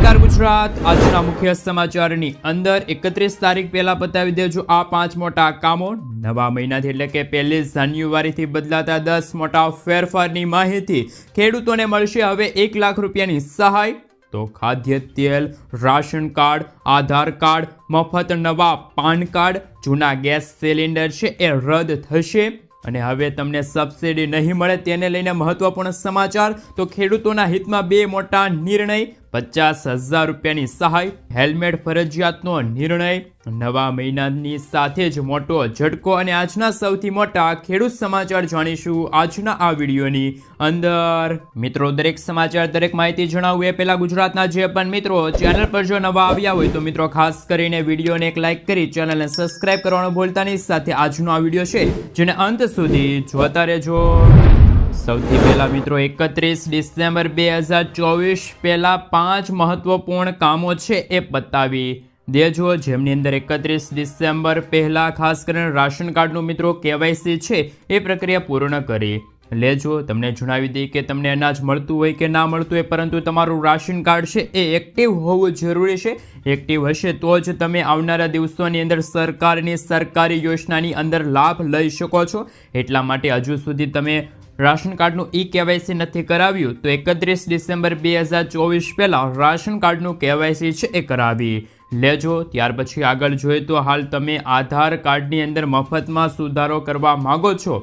નમસ્કાર ગુજરાત, આજના મુખ્ય સમાચારની અંદર 31 તારીખ પહેલા બતાવી દેજો આ 5 મોટા કામો. નવા મહિનાથી એટલે કે 1 જાન્યુઆરીથી બદલાતા 10 મોટા ફેરફારની માહિતી. ખેડૂતોને મળશે હવે 1 લાખ રૂપિયાની સહાય. તો ખાદ્ય તેલ, રાશન કાર્ડ, આધાર કાર્ડ, મફત નવા પાન કાર્ડ, જૂના ગેસ સિલિન્ડર છે એ રદ થશે અને હવે તમને સબસિડી નહીં મળે તેને લઈને મહત્વપૂર્ણ સમાચાર. તો ખેડૂતોના હિતમાં 2 મોટા નિર્ણય. 50,000 રૂપિયાની સહાય, હેલ્મેટ ફરજિયાતનો નિર્ણય. નવા મહિનાની સાથે જ મોટો ઝટકો અને આજના સૌથી મોટા ખેડૂત સમાચાર જાણીશું આજના આ વિડીયોની અંદર. મિત્રો, દરેક સમાચાર, દરેક માહિતી જણાવું એ પહેલા ગુજરાતના જે પણ મિત્રો ચેનલ પર જો નવા આવ્યા હોય તો મિત્રો ખાસ કરીને વિડીયોને એક લાઇક કરી ચેનલને સબસ્ક્રાઇબ કરવાનું ભૂલતા નહીં. સાથે આજનો આ વિડીયો છે જેને અંત સુધી જોતા રહેજો. સૌથી પહેલા મિત્રો 31 ડિસેમ્બર 2024 પહેલા 5 મહત્વપૂર્ણ કામો છે એ બતાવી દેજો, જેમની અંદર 31 ડિસેમ્બર પહેલા ખાસ કરીને રાશન કાર્ડનું મિત્રો KYC છે એ પ્રક્રિયા પૂર્ણ કરી લેજો. તમને જણાવી દઈએ કે તમને અનાજ મળતું હોય કે ના મળતું હોય, પરંતુ તમારું રાશન કાર્ડ છે એ એક્ટિવ હોવું જરૂરી છે. એક્ટિવ હશે તો જ તમે આવનારા દિવસોની અંદર સરકારી યોજનાની અંદર લાભ લઈ શકો છો. એટલા માટે હજુ સુધી તમે રાશન કાર્ડનું KYC નથી કરાવ્યું તો 31 ડિસેમ્બર 2024 પહેલાં રાશન કાર્ડનું KYC છે એ કરાવી લેજો. ત્યાર પછી આગળ જોઈએ તો હાલ તમે આધાર કાર્ડની અંદર મફતમાં સુધારો કરવા માગો છો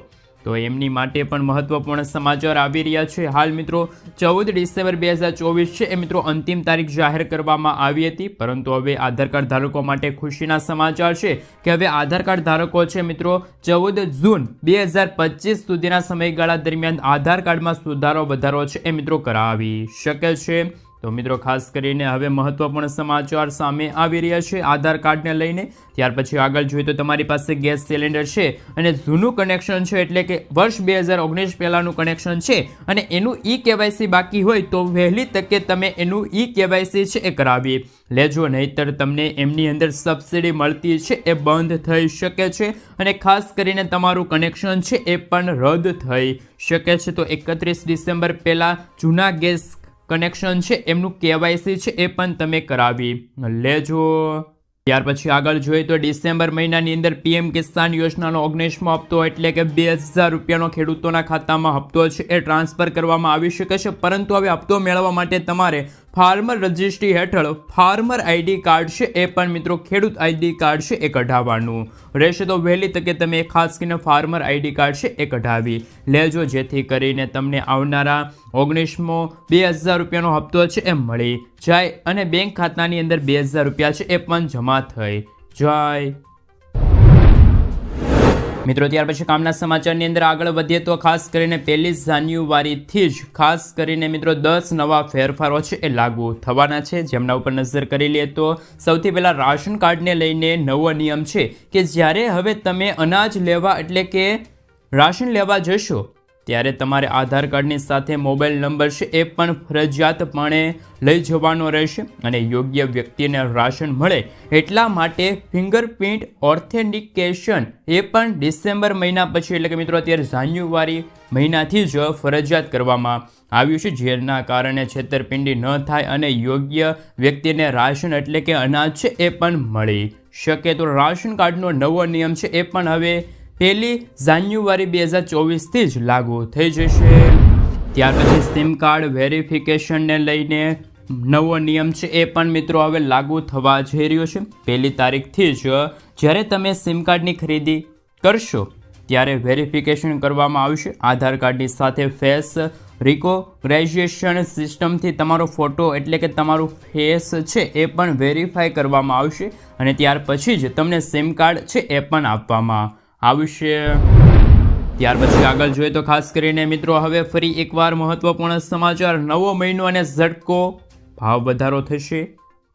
તો એમની માટે પણ મહત્વપૂર્ણ સમાચાર આવી રહ્યા છે. હાલ મિત્રો 14 ડિસેમ્બર 2024 છે એ મિત્રો અંતિમ તારીખ જાહેર કરવામાં આવી હતી, પરંતુ હવે આધાર કાર્ડ ધારકો માટે ખુશીના સમાચાર છે કે હવે આધાર કાર્ડ ધારકો છે મિત્રો 14 જૂન 2025 સુધીના સમયગાળા દરમિયાન આધાર કાર્ડમાં સુધારો વધારો છે એ મિત્રો કરાવી શકે છે. તો મિત્રો ખાસ કરીને હવે મહત્વપૂર્ણ સમાચાર સામે આવી રહ્યા છે આધાર કાર્ડને લઈને. ત્યાર પછી આગળ જોઈએ તો તમારી પાસે ગેસ સિલિન્ડર છે અને જૂનું કનેક્શન છે એટલે કે વર્ષ 2019 પહેલાંનું કનેક્શન છે અને એનું KYC બાકી હોય તો વહેલી તકે તમે એનું KYC છે એ કરાવી લેજો, નહીંતર તમને એમની અંદર સબસિડી મળતી છે એ બંધ થઈ શકે છે અને ખાસ કરીને તમારું કનેક્શન છે એ પણ રદ થઈ શકે છે. તો 31 ડિસેમ્બર પહેલાં જૂના ગેસ કનેક્શન છે એમનું KYC છે એ પણ તમે કરાવી લેજો. ત્યાર પછી આગળ જોઈએ તો ડિસેમ્બર મહિનાની અંદર PM કિસાન યોજનાનો 19મો હપ્તો એટલે કે 2,000 રૂપિયાનો ખેડૂતોના ખાતામાં હપ્તો છે એ ટ્રાન્સફર કરવામાં આવી શકે છે, પરંતુ હવે હપ્તો મેળવવા માટે તમારે ફાર્મર રજિસ્ટ્રી હેઠળ ફાર્મર ID કાર્ડ છે એ પણ મિત્રો ખેડૂત ID કાર્ડ છે એ કઢાવવાનું રહેશે. તો વહેલી તકે તમે ખાસ કરીને ફાર્મર ID કાર્ડ છે એ કઢાવી લેજો, જેથી કરીને તમને આવનારા 19મો 2,000 રૂપિયાનો હપ્તો છે એ મળી જાય અને બેંક ખાતાની અંદર 2,000 રૂપિયા છે એ પણ જમા થઈ જાય. મિત્રો ત્યાર પછી કામના સમાચારની અંદર આગળ વધીએ તો ખાસ કરીને 1 જાન્યુઆરીથી જ ખાસ કરીને મિત્રો 10 નવા ફેરફારો છે એ લાગુ થવાના છે, જેમના ઉપર નજર કરી લઈએ તો સૌથી પહેલાં રાશન કાર્ડને લઈને નવો નિયમ છે કે જ્યારે હવે તમે અનાજ લેવા એટલે કે રાશન લેવા જશો ત્યારે તમારે આધાર કાર્ડની સાથે મોબાઈલ નંબર છે એ પણ ફરજિયાતપણે લઈ જવાનો રહેશે અને યોગ્ય વ્યક્તિને રાશન મળે એટલા માટે ફિંગરપ્રિન્ટ ઓથેન્ટિકેશન એ પણ ડિસેમ્બર મહિના પછી એટલે કે મિત્રો અત્યારે જાન્યુઆરી મહિનાથી જ ફરજિયાત કરવામાં આવ્યું છે, જેના કારણે છેતરપિંડી ન થાય અને યોગ્ય વ્યક્તિને રાશન એટલે કે અનાજ છે એ પણ મળી શકે. તો રાશન કાર્ડનો નવો નિયમ છે એ પણ હવે 1 જાન્યુઆરી 2024થી જ લાગુ થઈ જશે. ત્યાર પછી સિમ કાર્ડ વેરિફિકેશનને લઈને નવો નિયમ છે એ પણ મિત્રો હવે લાગુ થવા જઈ રહ્યો છે. 1 તારીખથી જ જ્યારે તમે સિમ કાર્ડની ખરીદી કરશો ત્યારે વેરિફિકેશન કરવામાં આવશે. આધાર કાર્ડની સાથે ફેસ રિકોગ્નાઇઝેશન સિસ્ટમથી તમારો ફોટો એટલે કે તમારું ફેસ છે એ પણ વેરીફાઈ કરવામાં આવશે અને ત્યાર પછી જ તમને સિમ કાર્ડ છે એ પણ આપવામાં આવશે. ત્યાર પછી આગળ જોઈએ તો ખાસ કરીને મિત્રો હવે ફરી એકવાર મહત્વપૂર્ણ સમાચાર, નવો મહિનો અને ઝટકો, ભાવ વધારો થશે.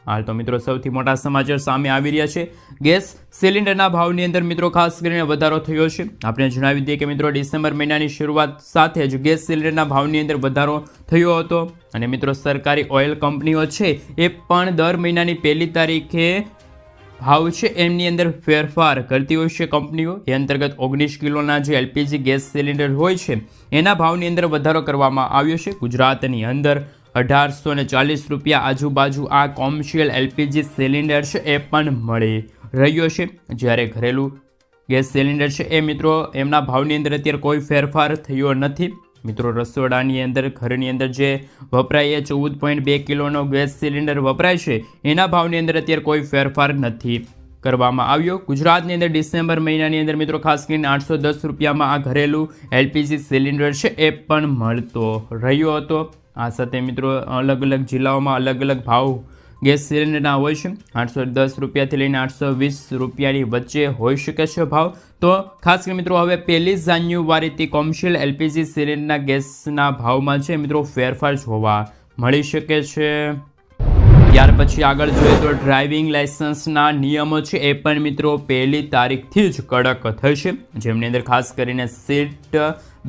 હાલ તો મિત્રો સૌથી મોટા સમાચાર સામે આવી રહ્યા છે. ગેસ સિલિન્ડરના ભાવની અંદર મિત્રો ખાસ કરીને વધારો થયો છે. આપણે જણાવી દઈએ કે મિત્રો ડિસેમ્બર મહિનાની શરૂઆત સાથે જ ગેસ સિલિન્ડરના ભાવની અંદર વધારો થયો હતો અને મિત્રો સરકારી ઓઇલ કંપનીઓ છે એ પણ દર મહિનાની 1 તારીખે ભાવ છે એમની અંદર ફેરફાર કરતી હોય છે કંપનીઓ. એ અંતર્ગત 19 કિલોના જે LPG ગેસ સિલિન્ડર હોય છે એના ભાવની અંદર વધારો કરવામાં આવ્યો છે. ગુજરાતની અંદર ₹1840 આજુબાજુ આ કોમર્શિયલ એલપીજી સિલિન્ડર છે એ પણ મળી રહ્યો છે। જ્યારે ઘરેલું ગેસ સિલિન્ડર છે એ મિત્રો એમના ભાવની અંદર અત્યારે કોઈ ફેરફાર થયો નથી। મિત્રો રસોડાની અંદર ઘરની અંદર જે વપરાય એ 14.2 કિલોનો ગેસ સિલિન્ડર વપરાય છે એના ભાવની અંદર અત્યારે કોઈ ફેરફાર નથી કરવામાં આવ્યો। ગુજરાતની અંદર ડિસેમ્બર મહિનાની અંદર મિત્રો ખાસ કરીને ₹810 આ ઘરેલું એલપીજી સિલિન્ડર છે એ પણ મળતો રહ્યો હતો। આ સાથે મિત્રો અલગ અલગ જિલ્લાઓમાં અલગ અલગ ભાવ ગેસ સિલિન્ડરના હોય છે। ₹810 લઈને ₹820 વચ્ચે હોઈ શકે છે ભાવ। તો ખાસ કરીને મિત્રો હવે 1 જાન્યુઆરીથી કોમર્શિયલ એલપીજી સિલિન્ડરના ગેસના ભાવમાં છે મિત્રો ફેરફાર જોવા મળી શકે છે। ત્યાર પછી આગળ જોઈએ તો ડ્રાઇવિંગ લાઇસન્સના નિયમો છે એ પણ મિત્રો 1 તારીખથી જ કડક થશે। જેમની અંદર ખાસ કરીને સીટ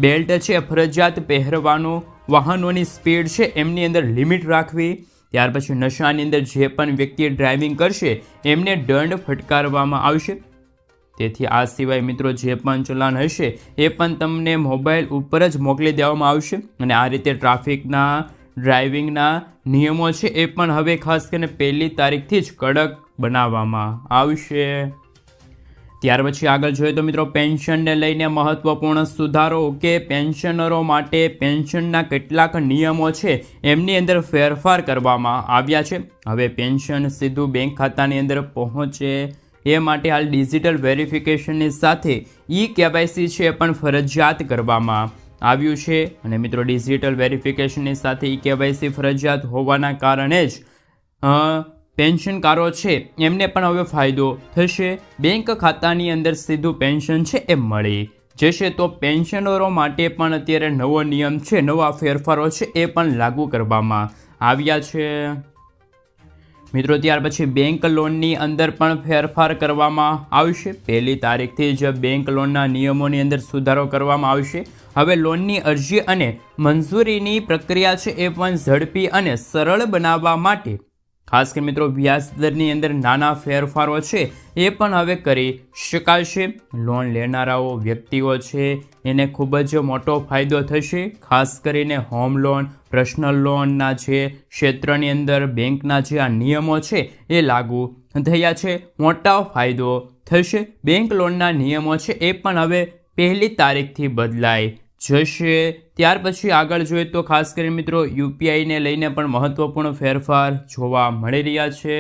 બેલ્ટ છે ફરજિયાત પહેરવાનું, વાહનોની સ્પીડ છે એમની અંદર લિમિટ રાખવી। ત્યાર પછી નશાની અંદર જે પણ વ્યક્તિ ડ્રાઇવિંગ કરશે એમને દંડ ફટકારવામાં આવશે। તેથી આ સિવાય મિત્રો જે પણ ચલાન હશે એ પણ તમને મોબાઈલ ઉપર જ મોકલી દેવામાં આવશે અને આ રીતે ટ્રાફિકના ડ્રાઇવિંગના નિયમો છે એ પણ હવે ખાસ કરીને 1 તારીખથી જ કડક બનાવવામાં આવશે। ત્યાર પછી આગળ જોઈએ તો મિત્રો પેન્શનને લઈને મહત્વપૂર્ણ સુધારો કે પેન્શનરો માટે પેન્શનના કેટલાક નિયમો છે એમની અંદર ફેરફાર કરવામાં આવ્યા છે। હવે પેન્શન સીધું બેંક ખાતાની અંદર પહોંચે એ માટે હાલ ડિજિટલ વેરિફિકેશનની સાથે KYC છે એ પણ ફરજિયાત કરવામાં આવ્યું છે અને મિત્રો ડિજિટલ વેરિફિકેશનની સાથે KYC ફરજિયાત હોવાના કારણે જ પેન્શનકારો છે એમને પણ હવે ફાયદો થશે। બેંક ખાતાની અંદર સીધું પેન્શન છે એ મળી જશે। તો પેન્શનરો માટે પણ અત્યારે નવો નિયમ છે, નવા ફેરફારો છે એ પણ લાગુ કરવામાં આવ્યા છે। મિત્રો ત્યાર પછી બેંક લોનની અંદર પણ ફેરફાર કરવામાં આવશે। 1 તારીખથી જ બેંક લોનના નિયમોની અંદર સુધારો કરવામાં આવશે। હવે લોનની અરજી અને મંજૂરીની પ્રક્રિયા છે એ પણ ઝડપી અને સરળ બનાવવા માટે ખાસ કરીને મિત્રો વ્યાજ દરની અંદર નાના ફેરફારો છે એ પણ હવે કરી શકાશે। લોન લેનારાઓ વ્યક્તિઓ છે એને ખૂબ જ મોટો ફાયદો થશે। ખાસ કરીને હોમ લોન, પર્સનલ લોનના જે ક્ષેત્રની અંદર બેંકના જે આ નિયમો છે એ લાગુ થયા છે, મોટો ફાયદો થશે। બેંક લોનના નિયમો છે એ પણ હવે 1 તારીખથી બદલાઈ જશે। ત્યાર પછી આગળ જોઈએ તો ખાસ કરીને મિત્રો UPIને લઈને પણ મહત્વપૂર્ણ ફેરફાર જોવા મળી રહ્યા છે।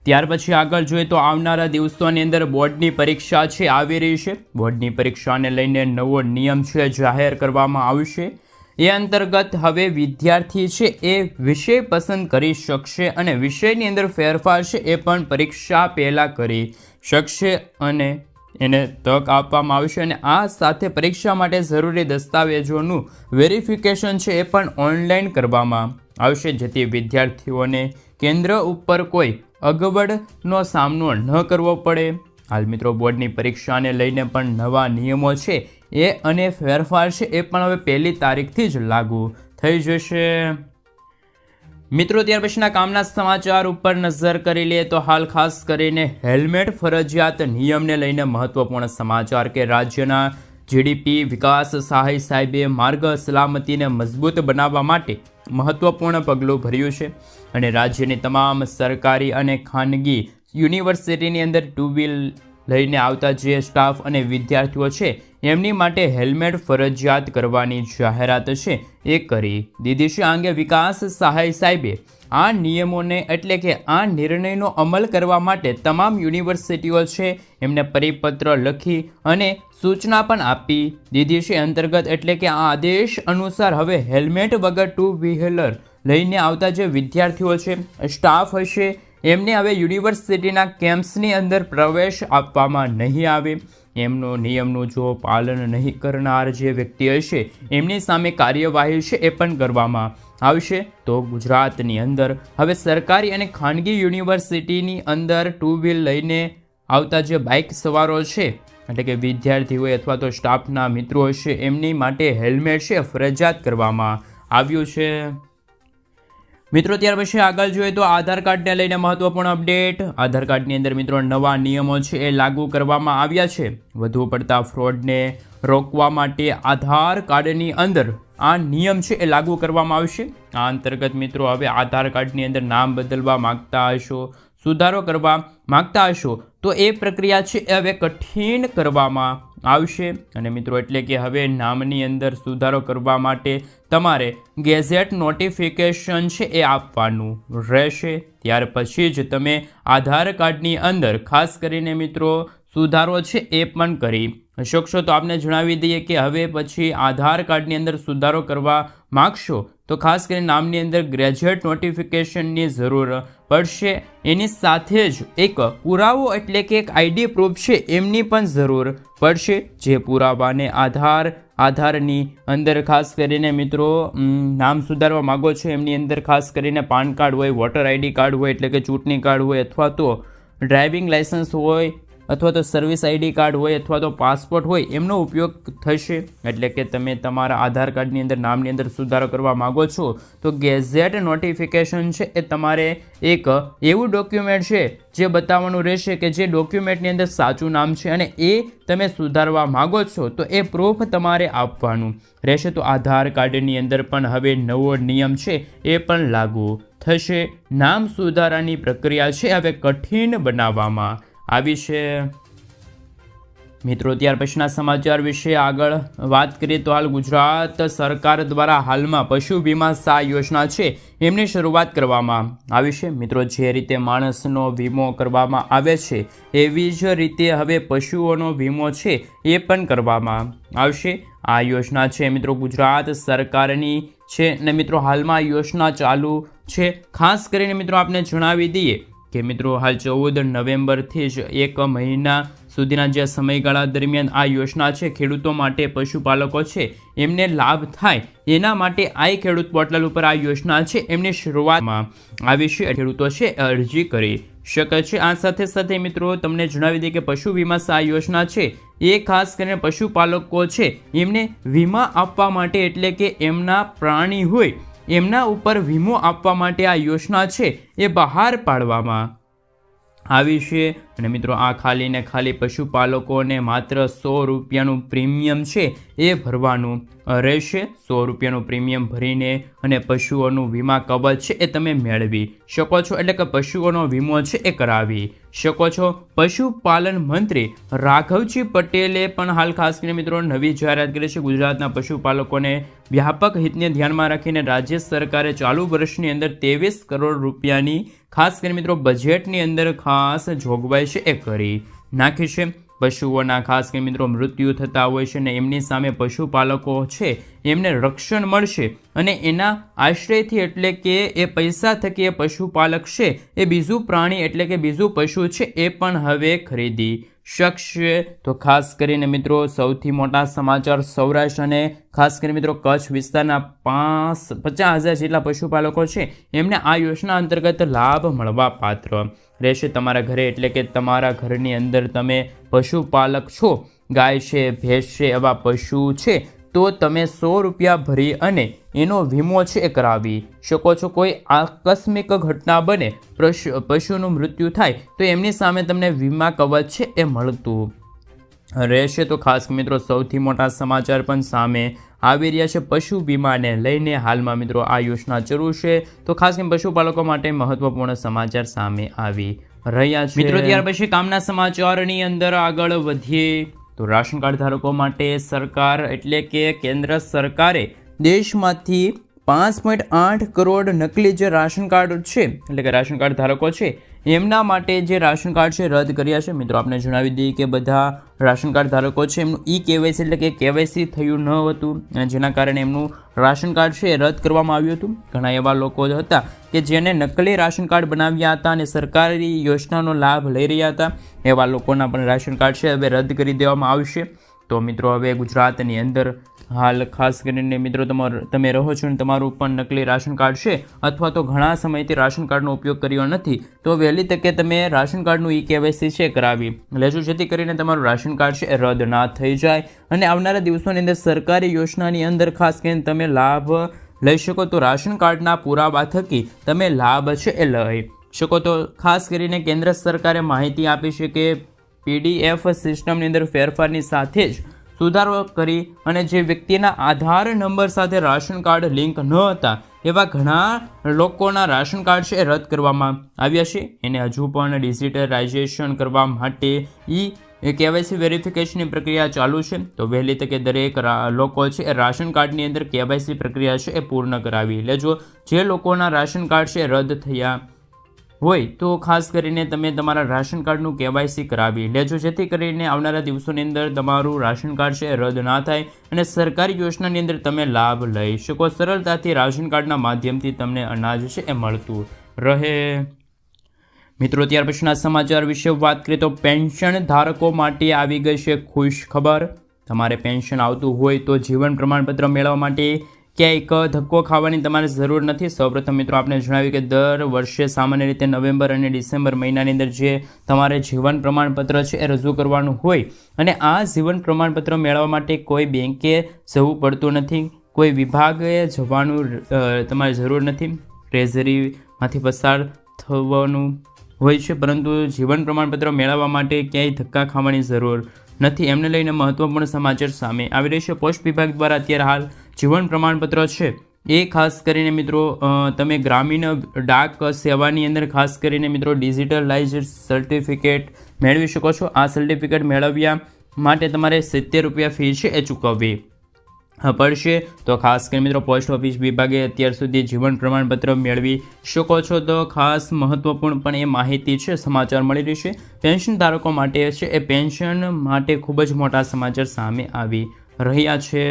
ત્યાર પછી આગળ જોઈએ તો આવનારા દિવસોની અંદર બોર્ડની પરીક્ષા છે આવી રહી છે। બોર્ડની પરીક્ષાને લઈને નવો નિયમ છે જાહેર કરવામાં આવશે। એ અંતર્ગત હવે વિદ્યાર્થી છે એ વિષય પસંદ કરી શકશે અને વિષયની અંદર ફેરફાર છે એ પણ પરીક્ષા પહેલાં કરી શકશે અને એને તક આપવામાં આવશે અને આ સાથે પરીક્ષા માટે જરૂરી દસ્તાવેજોનું વેરિફિકેશન છે એ પણ ઓનલાઈન કરવામાં આવશે, જેથી વિદ્યાર્થીઓને કેન્દ્ર ઉપર કોઈ અગવડનો સામનો ન કરવો પડે। હાલ મિત્રો બોર્ડની પરીક્ષાને લઈને પણ નવા નિયમો છે એ અને ફેરફાર છે એ પણ હવે 1 તારીખથી જ લાગુ થઈ જશે। મિત્રો ત્યાર પછીના કામના સમાચાર ઉપર નજર કરી લઈએ તો હાલ ખાસ કરીને હેલ્મેટ ફરજિયાત નિયમને લઈને મહત્વપૂર્ણ સમાચાર કે રાજ્યના GDP વિકાસ સહાય સાહેબે માર્ગ સલામતીને મજબૂત બનાવવા માટે મહત્વપૂર્ણ પગલું ભર્યું છે અને રાજ્યની તમામ સરકારી અને ખાનગી યુનિવર્સિટીની અંદર 2 વ્હીલ લઈને આવતા જે સ્ટાફ અને વિદ્યાર્થીઓ છે એમની માટે હેલ્મેટ ફરજિયાત કરવાની જાહેરાત છે એ કરી દીધી છે। આ અંગે વિકાસ સહાય સાહેબે આ નિયમોને એટલે કે આ નિર્ણયનો અમલ કરવા માટે તમામ યુનિવર્સિટીઓ છે એમને પરિપત્ર લખી અને સૂચના પણ આપી દીધી છે। અંતર્ગત એટલે કે આ આદેશ અનુસાર હવે હેલ્મેટ વગર 2 વ્હીલર લઈને આવતા જે વિદ્યાર્થીઓ છે, સ્ટાફ હશે એમને હવે યુનિવર્સિટીના કેમ્પસની અંદર પ્રવેશ આપવામાં નહીં આવે। એમનો નિયમનું જો પાલન નહીં કરનાર જે વ્યક્તિ હશે એમની સામે કાર્યવાહી છે એ પણ કરવામાં આવશે। તો ગુજરાતની અંદર હવે સરકારી અને ખાનગી યુનિવર્સિટીની અંદર 2 વ્હીલ લઈને આવતા જે બાઇક સવારો છે એટલે કે વિદ્યાર્થી હોય અથવા તો સ્ટાફના મિત્રો હશે એમની માટે હેલ્મેટ છે ફરજિયાત કરવામાં આવ્યું છે। મિત્રો ત્યાર પછી આગળ જોઈએ તો આધાર કાર્ડને લઈને મહત્વપૂર્ણ અપડેટ. આધાર કાર્ડની અંદર મિત્રો નવા નિયમો છે એ લાગુ કરવામાં આવ્યા છે. વધુ પડતા ફ્રોડને રોકવા માટે આધાર કાર્ડની અંદર આ નિયમ છે એ લાગુ કરવામાં આવશે. આ અંતર્ગત મિત્રો હવે આધાર કાર્ડની અંદર નામ બદલવા માગતા હશો, સુધારો કરવા માગતા હશો તો એ પ્રક્રિયા છે એ હવે કઠિન કરવામાં આવશે. અને મિત્રો એટલે કે હવે નામની અંદર સુધારો કરવા માટે તમારે ગેઝેટ નોટિફિકેશન છે એ આપવાનું રહેશે. ત્યાર પછી જ તમે આધાર કાર્ડની અંદર ખાસ કરીને મિત્રો સુધારો છે એ પણ કરી શકશો. તો આપને જણાવી દઈએ કે હવે પછી આધાર કાર્ડની અંદર સુધારો કરવા માગશો તો ખાસ કરીને નામની અંદર ગ્રેજ્યુએટ નોટિફિકેશનની જરૂર પડશે. એની સાથે જ એક પુરાવો એટલે કે એક આઈડી પ્રૂફ છે એમની પણ જરૂર પડશે. જે પુરાવાને આધારની અંદર ખાસ કરીને મિત્રો નામ સુધારવા માગો છો એમની અંદર ખાસ કરીને પાન કાર્ડ હોય, વોટર આઈડી કાર્ડ હોય એટલે કે ચૂંટણી કાર્ડ હોય, અથવા તો ડ્રાઇવિંગ લાઇસન્સ હોય, અથવા તો સર્વિસ આઈડી કાર્ડ હોય, અથવા તો પાસપોર્ટ હોય એમનો ઉપયોગ થશે. એટલે કે તમે તમારા આધાર કાર્ડની અંદર નામની અંદર સુધારો કરવા માગો છો તો ગેઝેટ નોટિફિકેશન છે એ તમારે એક એવું ડોક્યુમેન્ટ છે જે બતાવવાનું રહેશે કે જે ડોક્યુમેન્ટની અંદર સાચું નામ છે અને એ તમે સુધારવા માગો છો તો એ પ્રૂફ તમારે આપવાનું રહેશે. તો આધાર કાર્ડની અંદર પણ હવે નવો નિયમ છે એ પણ લાગુ થશે. નામ સુધારાની પ્રક્રિયા છે હવે કઠિન બનાવવામાં આવી છે. મિત્રો ત્યાર પછીના સમાચાર વિશે આગળ વાત કરીએ તો હાલ ગુજરાત સરકાર દ્વારા હાલમાં પશુ વીમા સહાય યોજના છે એમની શરૂઆત કરવામાં આવી છે. મિત્રો જે રીતે માણસનો વીમો કરવામાં આવે છે એવી જ રીતે હવે પશુઓનો વીમો છે એ પણ કરવામાં આવશે. આ યોજના છે મિત્રો ગુજરાત સરકારની છે અને મિત્રો હાલમાં યોજના ચાલુ છે. ખાસ કરીને મિત્રો આપને જણાવી દઈએ કે મિત્રો હાલ 14 નવેમ્બરથી જ 1 મહિના સુધીના જે સમયગાળા દરમિયાન આ યોજના છે ખેડૂતો માટે, પશુપાલકો છે એમને લાભ થાય એના માટે આઈ ખેડૂત પોર્ટલ ઉપર આ યોજના છે એમની શરૂઆતમાં આવી છે. ખેડૂતો છે અરજી કરી શકે છે. આ સાથે સાથે મિત્રો તમને જણાવી દઈએ કે પશુ વીમા સહાય યોજના છે એ ખાસ કરીને પશુપાલકો છે એમને વીમા આપવા માટે એટલે કે એમના પ્રાણી હોય એમના ઉપર વીમો આપવા માટે આ યોજના છે એ બહાર પાડવામાં આવી છે. અને મિત્રો આ ખાલી ને ખાલી પશુપાલકોને માત્ર 100 રૂપિયાનું પ્રીમિયમ છે એ ભરવાનું રહેશે. 100 રૂપિયાનું પ્રીમિયમ ભરીને અને પશુઓનું વીમા કવચ છે એ તમે મેળવી શકો છો. એટલે કે પશુઓનો વીમો છે એ કરાવી શકો છો. પશુપાલન મંત્રી રાઘવજી પટેલે પણ હાલ ખાસ કરીને મિત્રો નવી જાહેરાત કરી છે. ગુજરાતના પશુપાલકોને વ્યાપક હિતને ધ્યાનમાં રાખીને રાજ્ય સરકારે ચાલુ વર્ષની અંદર 23 કરોડ રૂપિયાની ખાસ કરીને મિત્રો બજેટની અંદર ખાસ જોગવાઈ છે એ કરી નાખી છે. પશુઓના ખાસ કરીને મિત્રો મૃત્યુ થતા હોય છે ને એમની સામે પશુપાલકો છે એમને રક્ષણ મળશે અને એના આશ્રયથી એટલે કે એ પૈસા થકી એ પશુપાલક છે એ બીજું પ્રાણી એટલે કે બીજું પશુ છે એ પણ હવે ખરીદી શકશે. તો ખાસ કરીને મિત્રો સૌથી મોટા સમાચાર સૌરાષ્ટ્ર અને ખાસ કરીને મિત્રો કચ્છ વિસ્તારના 50,000 જેટલા પશુપાલકો છે એમને આ યોજના અંતર્ગત લાભ મળવા પાત્ર રહેશે. તમારા ઘરે એટલે કે તમારા ઘરની અંદર તમે પશુપાલક છો, ગાય છે, ભેંસ છે, એવા પશુ છે તો તમે 100 રૂપિયા ભરી અને એનો વીમો છે એ કરાવી શકો છો. કોઈ આકસ્મિક ઘટના બને, પશુનું મૃત્યુ થાય તો એમની સામે તમને વીમા કવચ છે એ મળતું રહેશે. તો ખાસ મિત્રો સૌથી મોટા સમાચાર પણ સામે આવી રહ્યા છે પશુ વીમાને લઈને. હાલમાં મિત્રો આ યોજના શરૂ છે તો ખાસ કરીને પશુપાલકો માટે મહત્વપૂર્ણ સમાચાર સામે આવી રહ્યા છે. મિત્રો ત્યાર પછી કામના સમાચારની અંદર આગળ વધીએ તો રાશન કાર્ડ ધારકો માટે સરકાર એટલે કે કેન્દ્ર સરકારે દેશમાંથી 5.8 કરોડ નકલી જે રાશન કાર્ડ છે એટલે કે રાશન કાર્ડ ધારકો છે એમના માટે જે રાશન કાર્ડ છે રદ કર્યા છે. મિત્રો આપણે જણાવી દઈએ કે બધા રાશન કાર્ડ ધારકો છે એમનું કેવાયસી એટલે કે કેવાયસી થયું ન હતું અને જેના કારણે એમનું રાશન કાર્ડ છે એ રદ કરવામાં આવ્યું હતું. ઘણા એવા લોકો હતા કે જેને નકલી રાશન કાર્ડ બનાવ્યા હતા અને સરકારી યોજનાનો લાભ લઈ રહ્યા હતા. એવા લોકોના પણ રાશન કાર્ડ છે હવે રદ કરી દેવામાં આવશે. તો મિત્રો હવે ગુજરાતની અંદર હાલ ખાસ કરીને મિત્રો તમે રહો છો અને તમારું પણ નકલી રાશન કાર્ડ છે અથવા તો ઘણા સમયથી રાશન કાર્ડનો ઉપયોગ કર્યો નથી તો વહેલી તકે તમે રાશન કાર્ડનું કેવાયસી છે કરાવી લેજો જેથી કરીને તમારું રાશન કાર્ડ છે રદ ના થઈ જાય અને આવનારા દિવસોની અંદર સરકારી યોજનાની અંદર ખાસ કરીને તમે લાભ લઈ શકો. તો રાશન કાર્ડના પુરાવા થકી તમે લાભ છે એ લઈ શકો. તો ખાસ કરીને કેન્દ્ર સરકારે માહિતી આપી છે કે PDF સિસ્ટમની અંદર ફેરફારની સાથે જ સુધારો કરી અને જે વ્યક્તિના આધાર નંબર સાથે રાશન કાર્ડ લિંક ન હતા એવા ઘણા લોકોના રાશન કાર્ડ છે એ રદ કરવામાં આવ્યા છે. એને હજુ પણ ડિજિટલાઇઝેશન કરવા માટે KYC વેરિફિકેશનની પ્રક્રિયા ચાલુ છે. તો વહેલી તકે દરેક લોકો છે એ રાશન કાર્ડની અંદર KYC પ્રક્રિયા છે એ પૂર્ણ કરાવી લેજો. જે લોકોના રાશન કાર્ડ છે રદ થયા હોય તો ખાસ કરીને તમે તમારા રાશન કાર્ડનું KYC કરાવી લેજો, જેથી કરીને આવનારા દિવસોની અંદર તમારું રાશન કાર્ડ છે રદ ના થાય અને સરકારી યોજનાની અંદર તમે લાભ લઈ શકો. સરળતાથી રાશન કાર્ડના માધ્યમથી તમને અનાજ છે એ મળતું રહે. મિત્રો, ત્યાર પછીના સમાચાર વિશે વાત કરીએ તો પેન્શન ધારકો માટે આવી ગઈ છે ખુશ ખબર. તમારે પેન્શન આવતું હોય તો જીવન પ્રમાણપત્ર મેળવવા માટે ક્યાંય ધક્કો ખાવાની તમારે જરૂર નથી. સૌપ્રથમ મિત્રો આપણે જણાવ્યું કે દર વર્ષે સામાન્ય રીતે નવેમ્બર અને ડિસેમ્બર મહિનાની અંદર જે તમારે જીવન પ્રમાણપત્ર છે એ રજૂ કરવાનું હોય અને આ જીવન પ્રમાણપત્ર મેળવવા માટે કોઈ બેંકે જવું પડતું નથી, કોઈ વિભાગે જવાનું તમારે જરૂર નથી, ટ્રેઝરીમાંથી પસાર થવાનું હોય છે, પરંતુ જીવન પ્રમાણપત્ર મેળવવા માટે ક્યાંય ધક્કા ખાવાની જરૂર નથી. એમને લઈને મહત્વપૂર્ણ સમાચાર સામે આવી રહી છે. પોસ્ટ વિભાગ દ્વારા અત્યારે હાલ જીવન પ્રમાણપત્ર છે એ ખાસ કરીને મિત્રો તમે ગ્રામીણ ડાક સેવાની અંદર ખાસ કરીને મિત્રો ડિજિટલાઇઝ્ડ સર્ટિફિકેટ મેળવી શકો છો. આ સર્ટિફિકેટ મેળવ્યા માટે તમારે 70 રૂપિયા ફી છે એ ચૂકવવી પડશે. તો ખાસ કરીને મિત્રો પોસ્ટ ઓફિસ વિભાગે અત્યાર સુધી જીવન પ્રમાણપત્ર મેળવી શકો છો. તો ખાસ મહત્વપૂર્ણ પણ એ માહિતી છે, સમાચાર મળી રહી છે. પેન્શન ધારકો માટે છે એ પેન્શન માટે ખૂબ જ મોટા સમાચાર સામે આવી રહ્યા છે.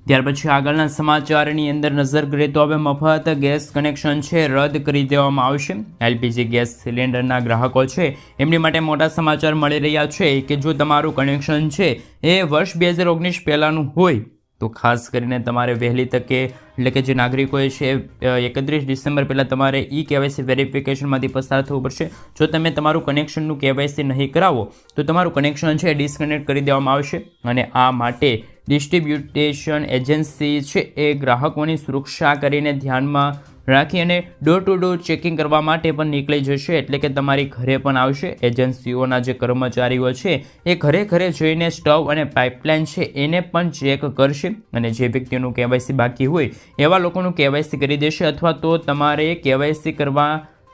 ત્યાર પછી આગળના સમાચારની અંદર નજર કરીએ તો હવે મફત ગેસ કનેક્શન છે રદ કરી દેવામાં આવશે. LPG ગેસ સિલિન્ડરના ગ્રાહકો છે એમની માટે મોટા સમાચાર મળી રહ્યા છે કે જો તમારું કનેક્શન છે એ વર્ષ 2019 પહેલાંનું હોય તો ખાસ કરીને તમારે વહેલી તકે એટલે કે જે નાગરિકોએ છે 31 ડિસેમ્બર પહેલાં તમારે KYC વેરિફિકેશનમાંથી પસાર થવું પડશે. જો તમે તમારું કનેક્શનનું KYC નહીં કરાવો તો તમારું કનેક્શન છે ડિસ્કનેક્ટ કરી દેવામાં આવશે અને આ માટે ડિસ્ટ્રીબ્યુટેશન એજન્સી છે એ ગ્રાહકોની સુરક્ષા કરીને ધ્યાનમાં રાખી અને ડોર ટુ ડોર ચેકિંગ કરવા માટે પણ નીકળી જશે. એટલે કે તમારી ઘરે પણ આવશે. એજન્સીઓના જે કર્મચારીઓ છે એ ઘરે ઘરે જઈને સ્ટવ અને પાઇપલાઇન છે એને પણ ચેક કરશે અને જે વ્યક્તિનું KYC બાકી હોય એવા લોકોનું KYC કરી દેશે. અથવા તો તમારે KYC કરવા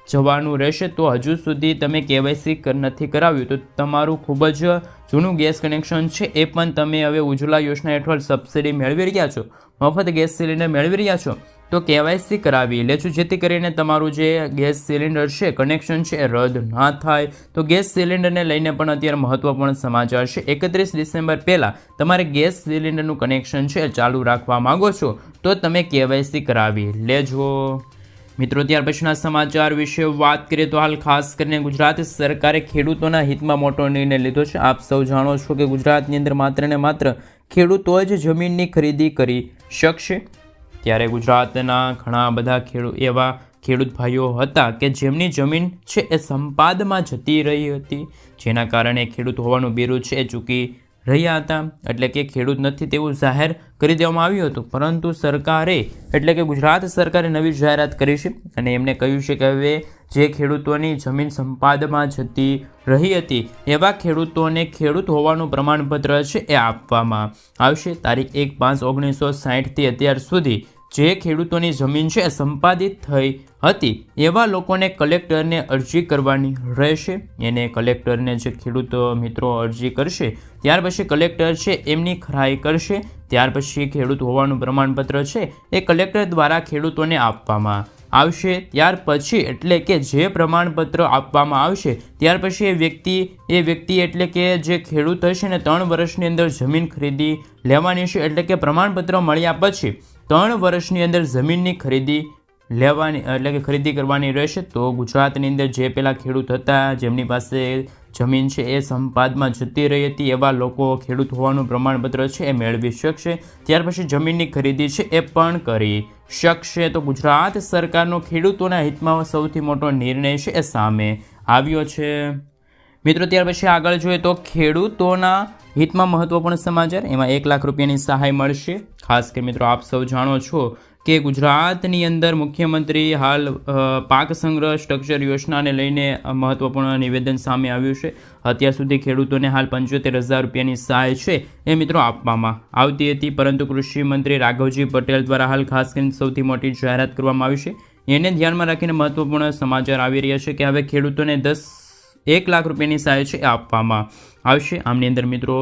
જવાનું રહેશે તો હજુ સુધી તમે KYC નથી કરાવ્યું તો તમારું ખૂબ જ જૂનું ગેસ કનેક્શન છે એ પણ તમે હવે ઉજ્જવલા યોજના હેઠળ સબસિડી મેળવી રહ્યા છો, મફત ગેસ સિલિન્ડર મેળવી રહ્યા છો તો KYC કરાવી લેજો, જેથી કરીને તમારું જે ગેસ સિલિન્ડર છે કનેક્શન છે એ રદ ના થાય. તો ગેસ સિલિન્ડરને લઈને પણ અત્યારે મહત્વપૂર્ણ સમાચાર છે. 31 ડિસેમ્બર પહેલાં તમારે ગેસ સિલિન્ડરનું કનેક્શન છે ચાલુ રાખવા માંગો છો તો તમે KYC કરાવી લેજો. મિત્રો, ત્યાર પછીના સમાચાર વિશે વાત કરીએ તો હાલ ખાસ કરીને ગુજરાત સરકારે ખેડૂતોના હિતમાં મોટો નિર્ણય લીધો છે. આપ સૌ જાણો છો કે ગુજરાતની અંદર માત્ર ને માત્ર ખેડૂતો જ જમીનની ખરીદી કરી શકશે. ત્યારે ગુજરાતના ઘણા બધા એવા ખેડૂત ભાઈઓ હતા કે જેમની જમીન છે એ સંપાદમાં જતી રહી હતી, જેના કારણે ખેડૂત હોવાનું બિરુદ છે એ ચૂકી રહ્યા હતા. એટલે કે ખેડૂત નથી તેવું જાહેર કરી દેવામાં આવ્યું હતું, પરંતુ સરકારે એટલે કે ગુજરાત સરકારે નવી જાહેરાત કરી છે અને એમને કહ્યું છે કે હવે જે ખેડૂતોની જમીન સંપાદમાં જતી રહી હતી એવા ખેડૂતોને ખેડૂત હોવાનું પ્રમાણપત્ર છે એ આપવામાં આવશે. તારીખ 1/5/1960થી અત્યાર સુધી જે ખેડૂતોની જમીન છે સંપાદિત થઈ હતી એવા લોકોને કલેક્ટરને અરજી કરવાની રહેશે. એને કલેક્ટરને જે ખેડૂત મિત્રો અરજી કરશે ત્યાર પછી કલેક્ટર છે એમની ખરાઈ કરશે. ત્યાર પછી ખેડૂત હોવાનું પ્રમાણપત્ર છે એ કલેક્ટર દ્વારા ખેડૂતોને આપવામાં આવશે. ત્યાર પછી એટલે કે જે પ્રમાણપત્ર આપવામાં આવશે ત્યાર પછી એ વ્યક્તિ એટલે કે જે ખેડૂત હશે ને 3 વર્ષની અંદર જમીન ખરીદી લેવાની છે. એટલે કે પ્રમાણપત્ર મળ્યા પછી 3 વર્ષની અંદર જમીનની ખરીદી લેવાની એટલે કે ખરીદી કરવાની રહેશે. તો ગુજરાતની અંદર જે પેલા ખેડૂત હતા જેમની પાસે જમીન છે એ સંપાદમાં જતી રહી હતી એવા લોકો ખેડૂત હોવાનું પ્રમાણપત્ર છે એ મેળવી શકશે. ત્યાર પછી જમીનની ખરીદી છે એ પણ કરી શકશે. તો ગુજરાત સરકારનો ખેડૂતોના હિતમાં સૌથી મોટો નિર્ણય છે એ સામે આવ્યો છે. મિત્રો ત્યાર પછી આગળ જોઈએ તો ખેડૂતોના હિતમાં મહત્વપૂર્ણ સમાચાર, એમાં 1 લાખ રૂપિયાની સહાય મળશે. ખાસ કરી મિત્રો આપ સૌ જાણો છો કે ગુજરાતની અંદર મુખ્યમંત્રી હાલ પાક સંગ્રહ સ્ટ્રક્ચર યોજનાને લઈને મહત્વપૂર્ણ નિવેદન સામે આવ્યું છે. અત્યાર સુધી ખેડૂતોને હાલ 75,000 રૂપિયાની સહાય છે એ મિત્રો આપવામાં આવતી હતી, પરંતુ કૃષિ મંત્રી રાઘવજી પટેલ દ્વારા હાલ ખાસ કરીને સૌથી મોટી જાહેરાત કરવામાં આવી છે. એને ધ્યાનમાં રાખીને મહત્વપૂર્ણ સમાચાર આવી રહ્યા છે કે હવે ખેડૂતોને 1 લાખ રૂપિયાની સહાય છે આપવામાં આવશે. આમની અંદર મિત્રો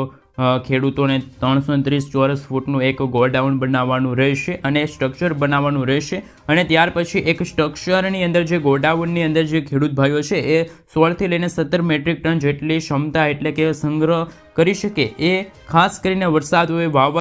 ખેડૂતોને 330 ચોરસ ફૂટનું એક ગોડાઉન બનાવવાનું રહેશે અને સ્ટ્રક્ચર બનાવવાનું રહેશે, અને ત્યાર પછી એક સ્ટ્રક્ચરની અંદર જે ગોડાઉનની અંદર જે ખેડૂત ભાઈઓ છે એ 16થી લઈને 17 મેટ્રિક ટન જેટલી ક્ષમતા એટલે કે સંગ્રહ કરી શકે. એ ખાસ કરીને વરસાદ હોય, વાવવા